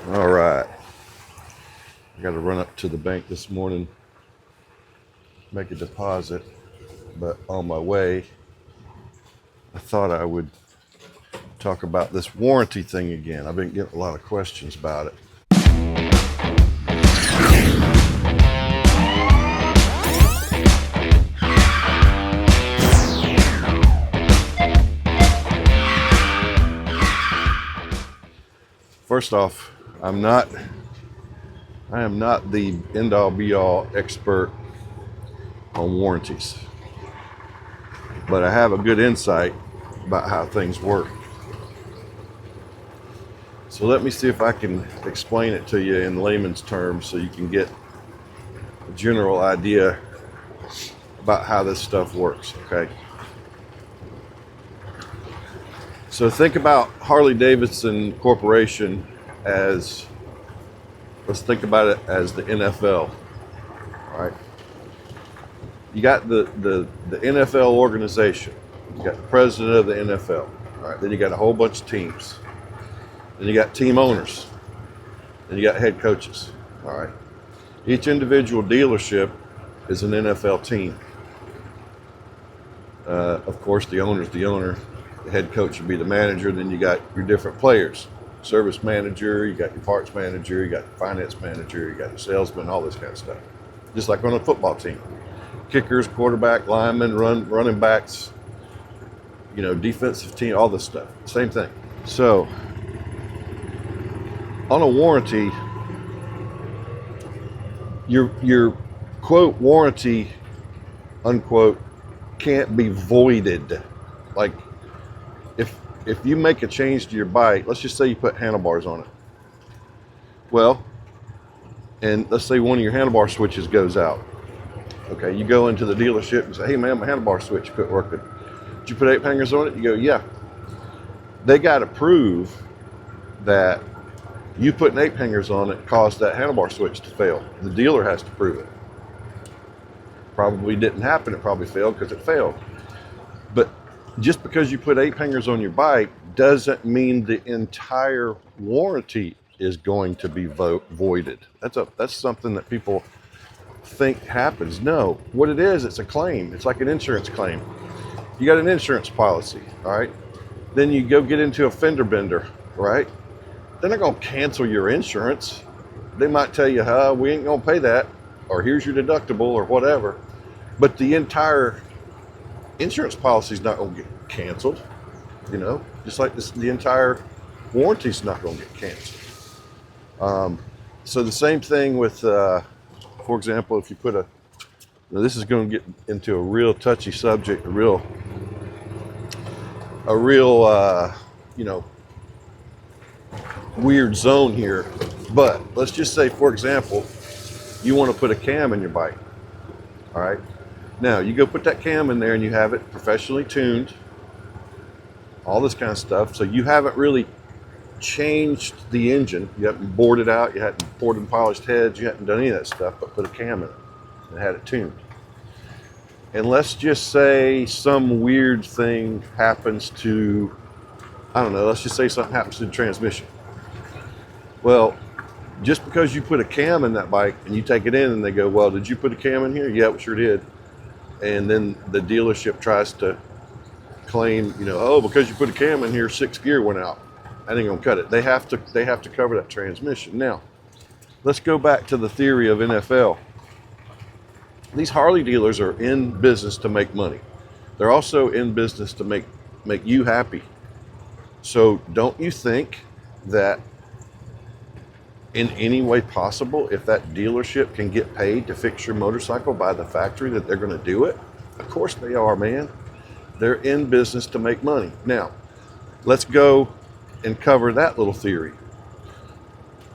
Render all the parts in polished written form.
All right. I got to run up to the bank this morning, make a deposit, but on my way, I thought I would talk about this warranty thing again. I've been getting a lot of questions about it. First off, I am not the end-all be-all expert on warranties, but I have a good insight about how things work. So let me see if I can explain it to you in layman's terms so you can get a general idea about how this stuff works, okay? So think about Harley-Davidson Corporation as, let's think about it as the NFL, all right? You got the NFL organization. You got the president of the NFL, all right? Then you got a whole bunch of teams. Then you got team owners. Then you got head coaches, all right? Each individual dealership is an NFL team. Of course, the owner's the owner. The head coach would be the manager. Then you got your different players. Service manager, you got your parts manager, you got your finance manager, you got your salesman, all this kind of stuff. Just like on a football team. Kickers, quarterback, linemen, running backs, defensive team, all this stuff. Same thing. So, on a warranty, your quote warranty, unquote, can't be voided. Like, if you make a change to your bike, let's just say you put handlebars on it. Well, and let's say one of your handlebar switches goes out. Okay, you go into the dealership and say, hey man, my handlebar switch quit working. Did you put ape hangers on it? You go, yeah. They got to prove that you putting ape hangers on it caused that handlebar switch to fail. The dealer has to prove it. Probably didn't happen, it probably failed because it failed. But just because you put ape hangers on your bike doesn't mean the entire warranty is going to be voided. That's something that people think happens. No, what it is, it's a claim. It's like an insurance claim. You got an insurance policy, all right? Then you go get into a fender bender, right? They're not gonna cancel your insurance. They might tell you, we ain't gonna pay that, or here's your deductible, or whatever. But the entire insurance policy is not gonna get canceled, just like the entire warranty is not gonna get canceled. So the same thing with, for example, if you put this is going to get into a real touchy subject, a real, weird zone here. But let's just say, for example, you want to put a cam in your bike. All right. Now you go put that cam in there and you have it professionally tuned, all this kind of stuff. So you haven't really changed the engine. You haven't bored it out. You haven't poured and polished heads. You haven't done any of that stuff, but put a cam in it and had it tuned. And let's just say some weird thing happens to, let's just say something happens to the transmission. Well, just because you put a cam in that bike and you take it in and they go, well, did you put a cam in here? Yeah, we sure did. And then the dealership tries to claim, because you put a cam in here, 6th gear went out. I ain't gonna cut it. They have to cover that transmission. Now, let's go back to the theory of NFL. These Harley dealers are in business to make money. They're also in business to make you happy. So don't you think that in any way possible, if that dealership can get paid to fix your motorcycle by the factory, that they're gonna do it? Of course they are, man. They're in business to make money. Now, let's go and cover that little theory.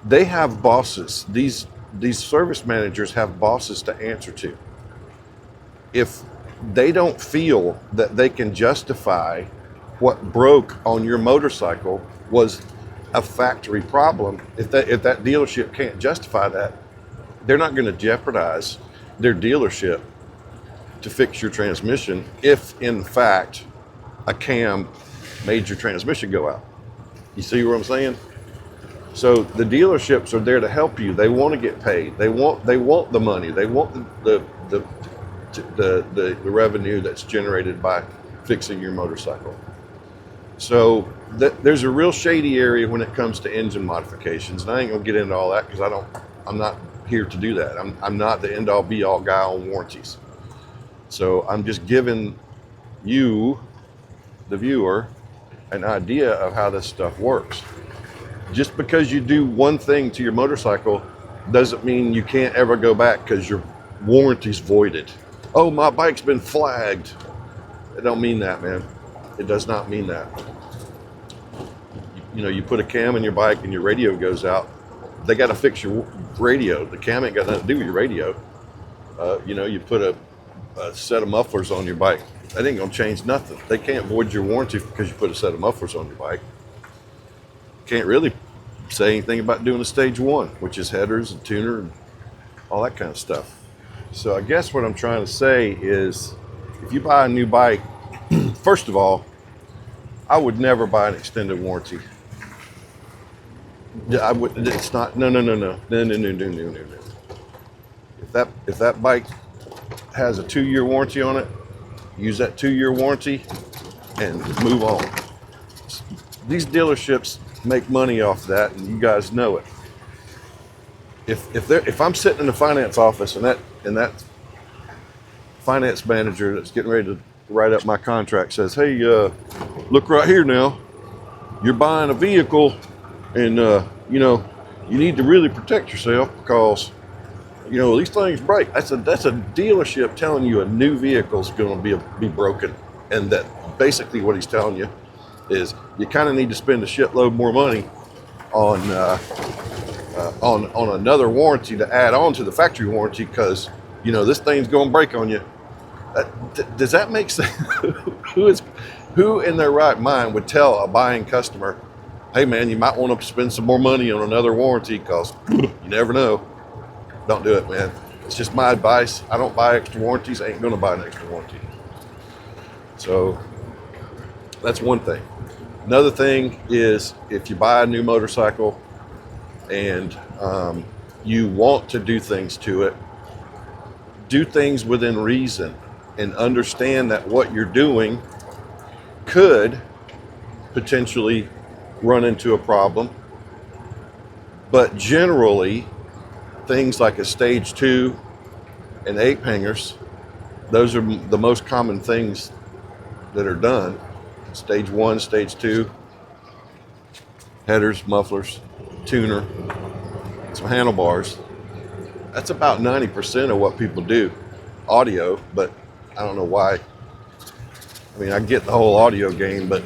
They have bosses. These service managers have bosses to answer to. If they don't feel that they can justify what broke on your motorcycle was a factory problem, if that dealership can't justify that, they're not going to jeopardize their dealership to fix your transmission if in fact a cam made your transmission go out. You see what I'm saying? So the dealerships are there to help you. They want to get paid. They want the money. They want the revenue that's generated by fixing your motorcycle. So there's a real shady area when it comes to engine modifications, and I ain't gonna get into all that because I'm not here to do that. I'm not the end all be all guy on warranties. So I'm just giving you, the viewer, an idea of how this stuff works. Just because you do one thing to your motorcycle doesn't mean you can't ever go back because your warranty's voided. Oh, my bike's been flagged. It don't mean that, man. It does not mean that. You know, you put a cam in your bike and your radio goes out, they got to fix your radio. The cam ain't got nothing to do with your radio. You know, you put a set of mufflers on your bike, that ain't gonna change nothing. They can't void your warranty because you put a set of mufflers on your bike. Can't really say anything about doing a stage one, which is headers and tuner and all that kind of stuff. So I guess what I'm trying to say is, if you buy a new bike, first of all, I would never buy an extended warranty. I would. It's not. No. If that bike has a 2-year warranty on it, use that 2-year warranty and move on. These dealerships make money off that, and you guys know it. If I'm sitting in the finance office and that finance manager that's getting ready to write up my contract says, "Hey, look right here now, you're buying a vehicle, and you know, you need to really protect yourself because, you know, these things break." That's a dealership telling you a new vehicle is going to be broken, and that basically what he's telling you is you kind of need to spend a shitload more money on another warranty to add on to the factory warranty because, you know, this thing's going to break on you. Does that make sense? Who in their right mind would tell a buying customer, "Hey man, you might want to spend some more money on another warranty because you never know"? Don't do it, man. It's just my advice. I don't buy extra warranties. I ain't gonna buy an extra warranty. So that's one thing. Another thing is, if you buy a new motorcycle and you want to do things to it, do things within reason and understand that what you're doing could potentially run into a problem. But generally, things like a stage 2 and ape hangers, those are the most common things that are done. Stage 1, stage 2, headers, mufflers, tuner, some handlebars. That's about 90% of what people do. Audio, but I don't know why. I mean, I get the whole audio game, but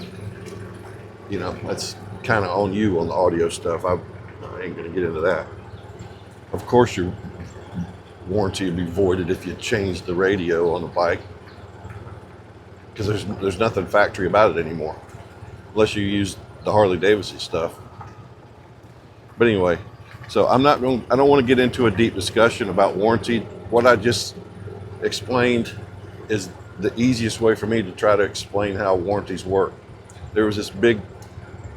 you know, that's kind of on you on the audio stuff. I ain't gonna get into that. Of course, your warranty will be voided if you change the radio on the bike, because there's nothing factory about it anymore, unless you use the Harley-Davidson stuff. But anyway, so I don't want to get into a deep discussion about warranty. What I just explained is the easiest way for me to try to explain how warranties work. There was this big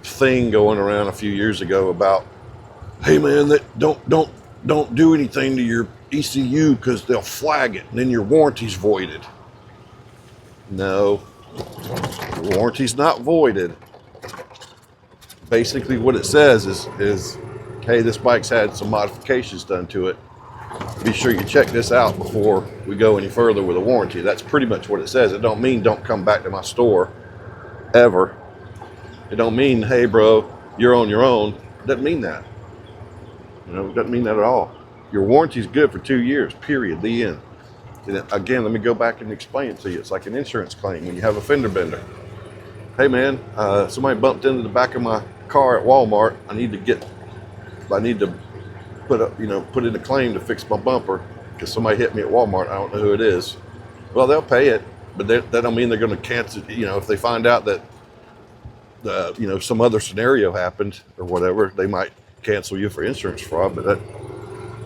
thing going around a few years ago about, "Hey man, that don't do anything to your ECU because they'll flag it and then your warranty's voided." No, the warranty's not voided. Basically what it says is, "Hey, this bike's had some modifications done to it. Be sure you check this out before we go any further with a warranty." That's pretty much what it says. It don't mean don't come back to my store ever. It don't mean, "Hey bro, you're on your own." It doesn't mean that. You know, it doesn't mean that at all. Your warranty's good for 2 years, period, the end. And again, let me go back and explain it to you. It's like an insurance claim when you have a fender bender. "Hey man, somebody bumped into the back of my car at Walmart. I need to put in a claim to fix my bumper because somebody hit me at Walmart. I don't know who it is." Well, they'll pay it, but that don't mean they're going to cancel. You know, if they find out that some other scenario happened or whatever, they might cancel you for insurance fraud. But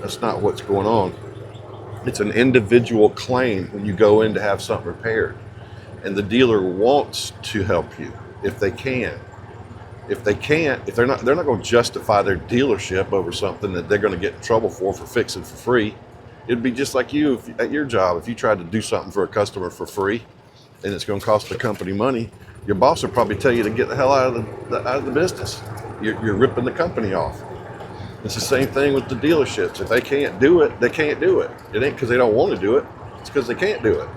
that's not what's going on. It's an individual claim when you go in to have something repaired, and the dealer wants to help you if they can. if they can't, if they're not going to justify their dealership over something that they're going to get in trouble for fixing for free. It'd be just like you at your job. If you tried to do something for a customer for free and it's going to cost the company money, your boss would probably tell you to get the hell out of the business. You're ripping the company off. It's the same thing with the dealerships. If they can't do it, they can't do it. It ain't because they don't want to do it. It's because they can't do it.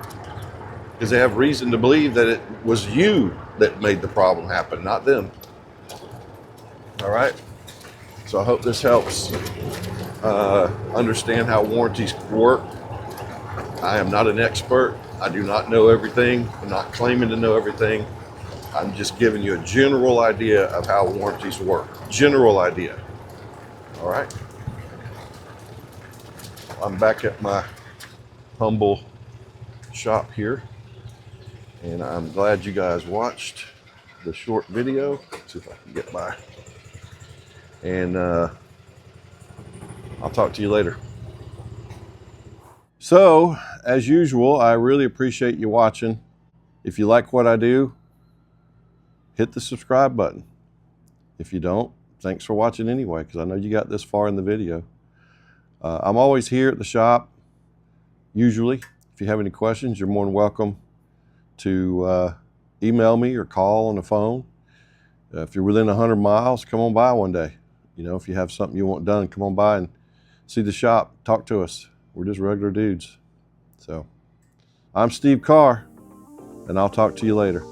Because they have reason to believe that it was you that made the problem happen, not them. All right? So I hope this helps understand how warranties work. I am not an expert. I do not know everything. I'm not claiming to know everything. I'm just giving you a general idea of how warranties work. General idea. All right? I'm back at my humble shop here, and I'm glad you guys watched the short video. Let's see if I can get by. And I'll talk to you later. So, as usual, I really appreciate you watching. If you like what I do, hit the subscribe button. If you don't, thanks for watching anyway, because I know you got this far in the video. I'm always here at the shop, usually. If you have any questions, you're more than welcome to email me or call on the phone. If you're within 100 miles, come on by one day. You know, if you have something you want done, come on by and see the shop, talk to us. We're just regular dudes. So, I'm Steve Carr, and I'll talk to you later.